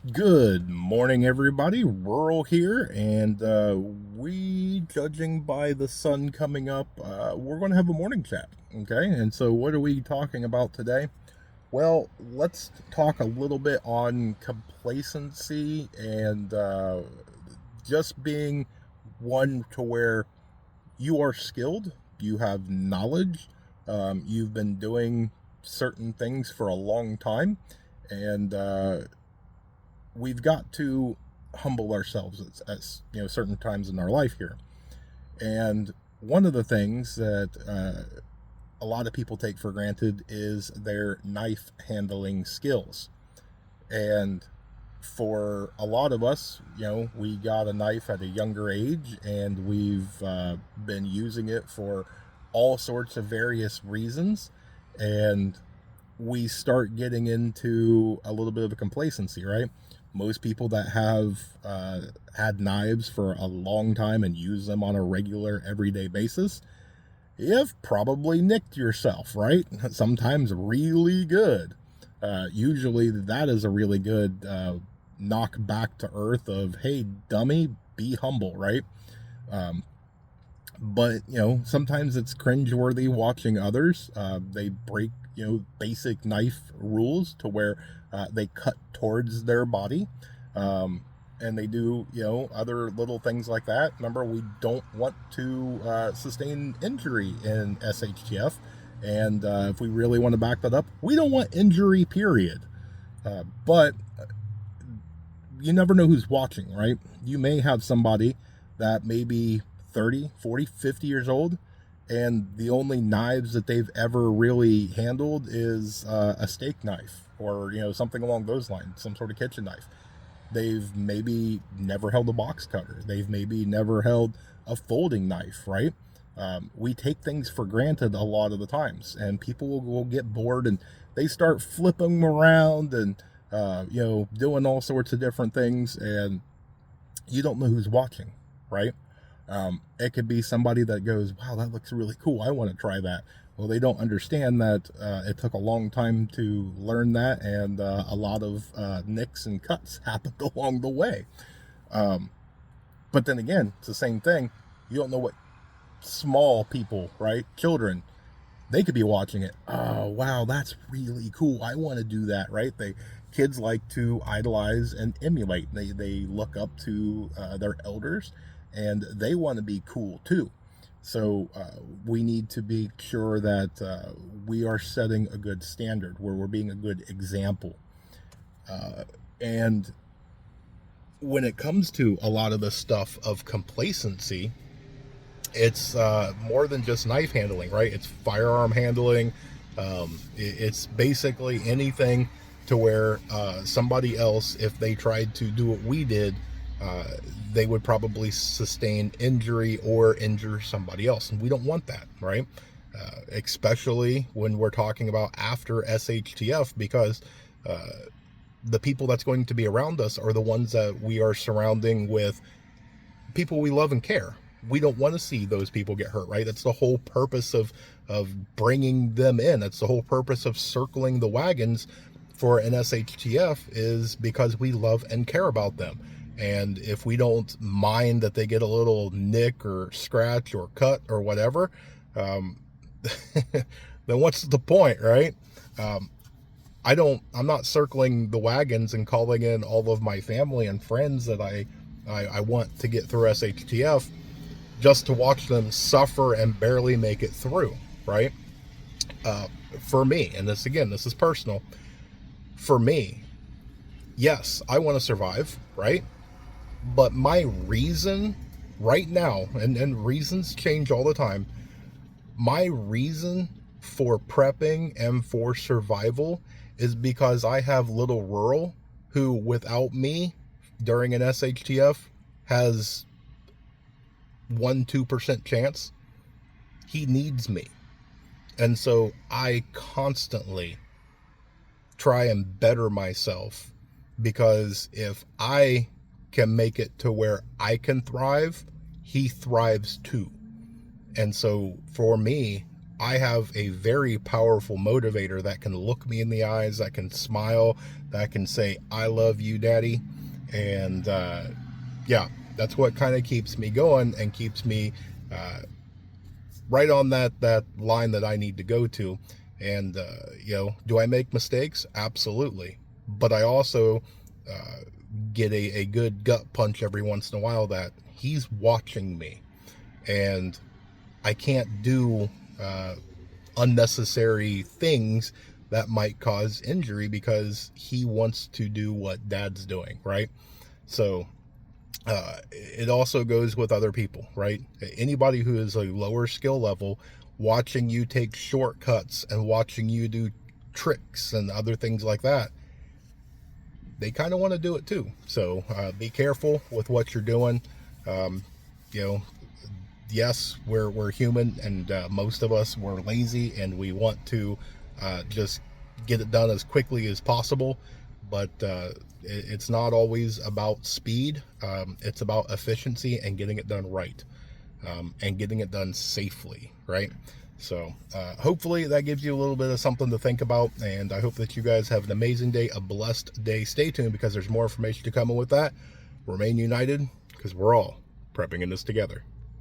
Good morning, everybody. Rural here, and judging by the sun coming up, we're going to have a morning chat. Okay, and so what are we talking about today? Well, let's talk a little bit on complacency and just being one to where you are skilled, you have knowledge, you've been doing certain things for a long time, and we've got to humble ourselves certain times in our life here. And one of the things that a lot of people take for granted is their knife handling skills. And for a lot of us, we got a knife at a younger age, and we've been using it for all sorts of various reasons. And we start getting into a little bit of a complacency, right? Most people that have had knives for a long time and use them on a regular, everyday basis, you've probably nicked yourself, right? Sometimes really good. Usually, that is a really good knock back to earth of, hey, dummy, be humble, right? Um, but sometimes it's cringeworthy watching others. They break basic knife rules to where they cut towards their body, and they do other little things like that. Remember, we don't want to sustain injury in SHTF, and if we really want to back that up, we don't want injury. Period. But you never know who's watching, right? You may have somebody that may be 30, 40, 50 years old, and the only knives that they've ever really handled is a steak knife or something along those lines, some sort of kitchen knife. They've maybe never held a box cutter. They've maybe never held a folding knife, right? We take things for granted a lot of the times, and people will get bored and they start flipping them around and doing all sorts of different things, and you don't know who's watching, right? It could be somebody that goes, "Wow, that looks really cool. I want to try that." Well, they don't understand that it took a long time to learn that, and a lot of nicks and cuts happened along the way. Um, but then again, it's the same thing. You don't know what small people, right? Children, they could be watching it. Oh, wow, that's really cool. I want to do that, right? Kids like to idolize and emulate. They look up to their elders, and they want to be cool too. So we need to be sure that we are setting a good standard, where we're being a good example. And when it comes to a lot of the stuff of complacency, it's more than just knife handling, right? It's firearm handling. It's basically anything to where somebody else, if they tried to do what we did, uh, they would probably sustain injury or injure somebody else. And we don't want that, right? Especially when we're talking about after SHTF, because the people that's going to be around us are the ones that we are surrounding with people we love and care. We don't want to see those people get hurt, right? That's the whole purpose of bringing them in. That's the whole purpose of circling the wagons for an SHTF, is because we love and care about them. And if we don't mind that they get a little nick or scratch or cut or whatever, um, then what's the point, right? Um, I'm not circling the wagons and calling in all of my family and friends that I want to get through SHTF just to watch them suffer and barely make it through, right? Uh, for me, and this is personal. For me, yes, I want to survive, right? But my reason right now, and reasons change all the time, my reason for prepping and for survival is because I have little rural who, without me during an SHTF, has 1-2% chance. He needs me. And so I constantly try and better myself, because if I can make it to where I can thrive, he thrives too. And so for me, I have a very powerful motivator that can look me in the eyes, that can smile, that can say, I love you, Daddy. And yeah, that's what kind of keeps me going and keeps me right on that line that I need to go to. And, do I make mistakes? Absolutely. But I also get a good gut punch every once in a while that he's watching me. And I can't do unnecessary things that might cause injury because he wants to do what Dad's doing, right? So it also goes with other people, right? Anybody who is a lower skill level, watching you take shortcuts and watching you do tricks and other things like that, they kind of want to do it too. So be careful with what you're doing. Um, you know, yes, we're human, and most of us, we're lazy and we want to just get it done as quickly as possible. But it's not always about speed. It's about efficiency and getting it done right, and getting it done safely, right? So hopefully that gives you a little bit of something to think about, and I hope that you guys have an amazing day, a blessed day. Stay tuned because there's more information to come in with that. Remain united because we're all prepping in this together.